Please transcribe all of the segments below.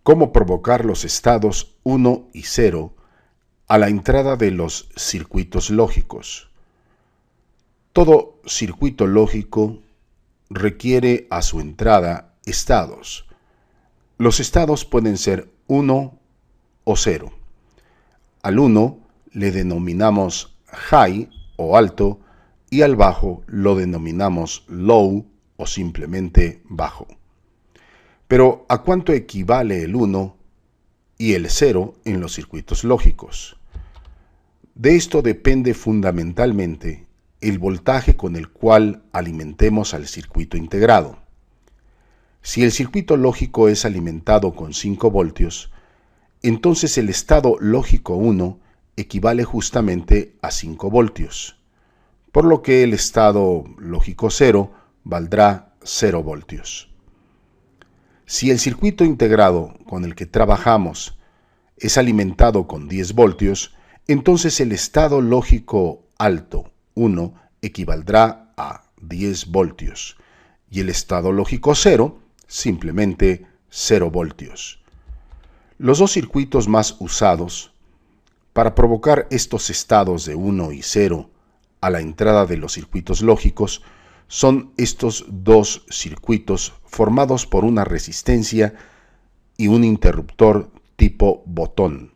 cómo provocar los estados 1 y 0 a la entrada de los circuitos lógicos. Todo circuito lógico requiere a su entrada estados. Los estados pueden ser 1 o 0. Al 1 le denominamos high o alto y al bajo lo denominamos low o simplemente bajo. Pero ¿a cuánto equivale el 1 y el 0 en los circuitos lógicos? De esto depende fundamentalmente el voltaje con el cual alimentemos al circuito integrado. Si el circuito lógico es alimentado con 5 voltios, entonces el estado lógico 1 equivale justamente a 5 voltios, por lo que el estado lógico 0 valdrá 0 voltios. Si el circuito integrado con el que trabajamos es alimentado con 10 voltios, entonces el estado lógico alto 1 equivaldrá a 10 voltios y el estado lógico 0 simplemente 0 voltios. Los dos circuitos más usados para provocar estos estados de 1 y 0 a la entrada de los circuitos lógicos son estos dos circuitos formados por una resistencia y un interruptor tipo botón.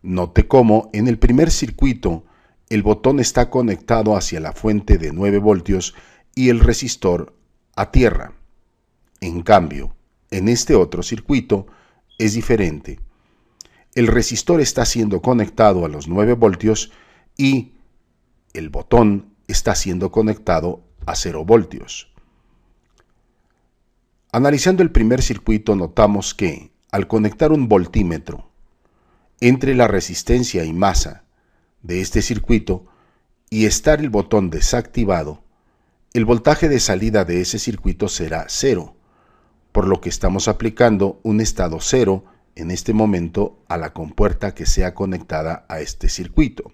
Note cómo en el primer circuito el botón está conectado hacia la fuente de 9 voltios y el resistor a tierra. En cambio, en este otro circuito es diferente. El resistor está siendo conectado a los 9 voltios y el botón está siendo conectado a 0 voltios. Analizando el primer circuito notamos que, al conectar un voltímetro entre la resistencia y masa de este circuito y estar el botón desactivado, el voltaje de salida de ese circuito será 0, por lo que estamos aplicando un estado 0 en este momento a la compuerta que sea conectada a este circuito.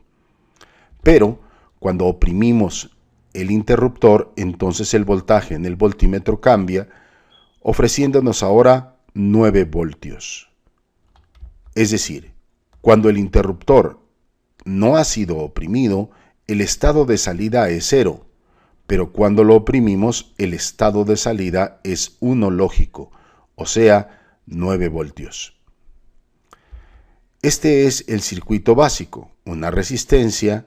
Pero cuando oprimimos el interruptor, entonces el voltaje en el voltímetro cambia, ofreciéndonos ahora 9 voltios. Es decir, cuando el interruptor no ha sido oprimido, el estado de salida es 0, pero cuando lo oprimimos, el estado de salida es 1 lógico, o sea, 9 voltios. Este es el circuito básico, una resistencia,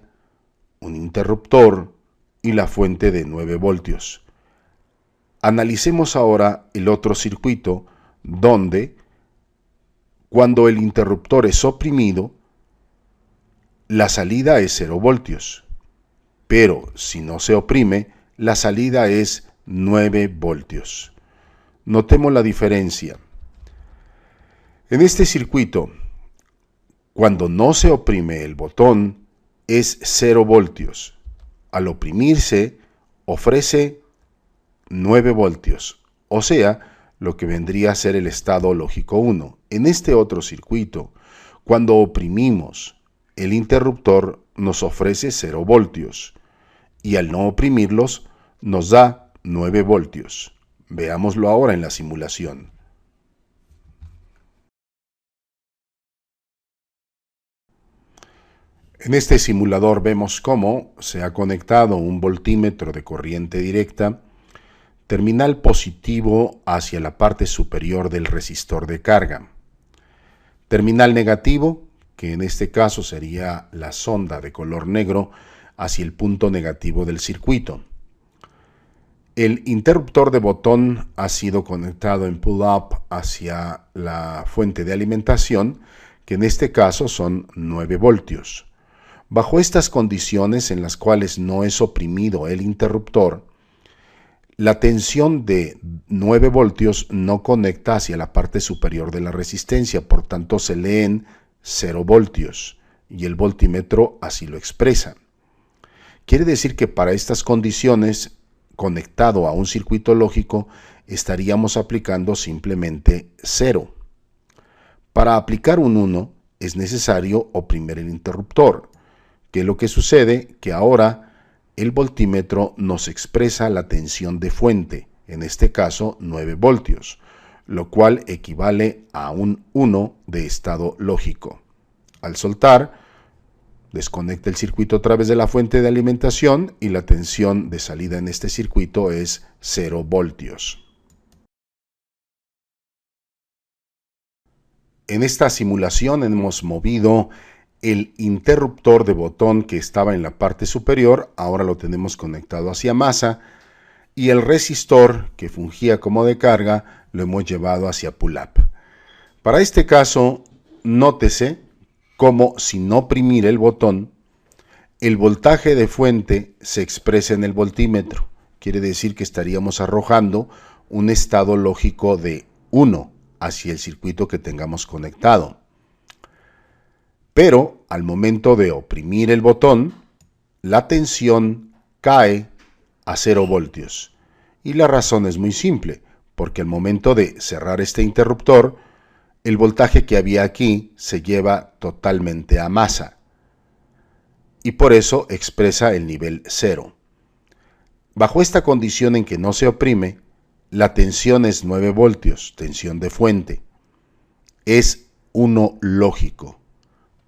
un interruptor y la fuente de 9 voltios. Analicemos ahora el otro circuito donde, cuando el interruptor es oprimido, la salida es 0 voltios, pero si no se oprime, la salida es 9 voltios. Notemos la diferencia. En este circuito, cuando no se oprime el botón, es 0 voltios. Al oprimirse, ofrece 9 voltios, o sea, lo que vendría a ser el estado lógico 1. En este otro circuito, cuando oprimimos el interruptor, nos ofrece 0 voltios, y al no oprimirlos, nos da 9 voltios. Veámoslo ahora en la simulación. En este simulador vemos cómo se ha conectado un voltímetro de corriente directa, terminal positivo hacia la parte superior del resistor de carga. Terminal negativo, que en este caso sería la sonda de color negro, hacia el punto negativo del circuito. El interruptor de botón ha sido conectado en pull-up hacia la fuente de alimentación, que en este caso son 9 voltios. Bajo estas condiciones en las cuales no es oprimido el interruptor, la tensión de 9 voltios no conecta hacia la parte superior de la resistencia, por tanto se leen 0 voltios y el voltímetro así lo expresa. Quiere decir que para estas condiciones, conectado a un circuito lógico, estaríamos aplicando simplemente 0. Para aplicar un 1 es necesario oprimir el interruptor. ¿Qué es lo que sucede? Que ahora el voltímetro nos expresa la tensión de fuente, en este caso 9 voltios, lo cual equivale a un 1 de estado lógico. Al soltar, desconecta el circuito a través de la fuente de alimentación y la tensión de salida en este circuito es 0 voltios. En esta simulación hemos movido el interruptor de botón que estaba en la parte superior, ahora lo tenemos conectado hacia masa, y el resistor que fungía como de carga lo hemos llevado hacia pull-up. Para este caso, nótese cómo sin oprimir el botón, el voltaje de fuente se expresa en el voltímetro. Quiere decir que estaríamos arrojando un estado lógico de 1 hacia el circuito que tengamos conectado. Pero al momento de oprimir el botón, la tensión cae a 0 voltios. Y la razón es muy simple, porque al momento de cerrar este interruptor, el voltaje que había aquí se lleva totalmente a masa. Y por eso expresa el nivel 0. Bajo esta condición en que no se oprime, la tensión es 9 voltios, tensión de fuente. Es 1 lógico.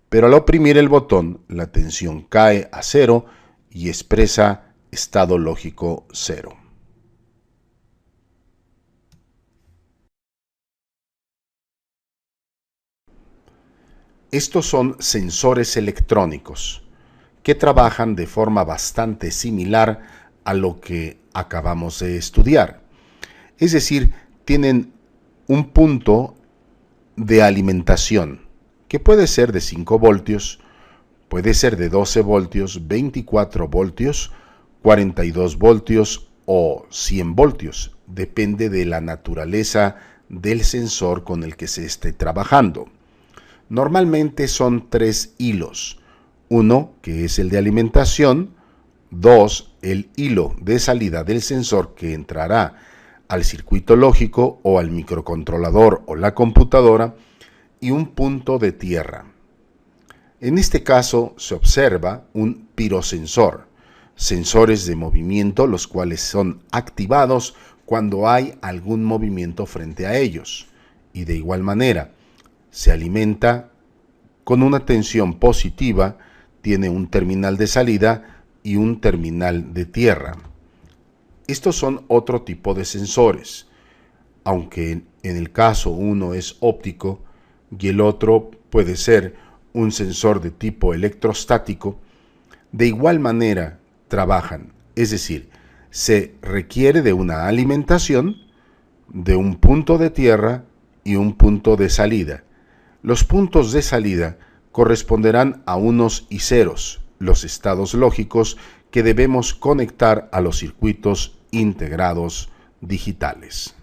Pero al oprimir el botón, la tensión cae a 0 y expresa estado lógico 0. Estos son sensores electrónicos que trabajan de forma bastante similar a lo que acabamos de estudiar. Es decir, tienen un punto de alimentación que puede ser de 5 voltios, puede ser de 12 voltios, 24 voltios, 42 voltios o 100 voltios. Depende de la naturaleza del sensor con el que se esté trabajando. Normalmente son 3 hilos. Uno, que es el de alimentación. 2, el hilo de salida del sensor que entrará al circuito lógico o al microcontrolador o la computadora. Y un punto de tierra. En este caso se observa un pirosensor, sensores de movimiento los cuales son activados cuando hay algún movimiento frente a ellos. Y de igual manera, se alimenta con una tensión positiva, tiene un terminal de salida y un terminal de tierra. Estos son otro tipo de sensores, aunque en el caso uno es óptico y el otro puede ser un sensor de tipo electrostático, de igual manera trabajan, es decir, se requiere de una alimentación, de un punto de tierra y un punto de salida. Los puntos de salida corresponderán a unos y ceros, los estados lógicos que debemos conectar a los circuitos integrados digitales.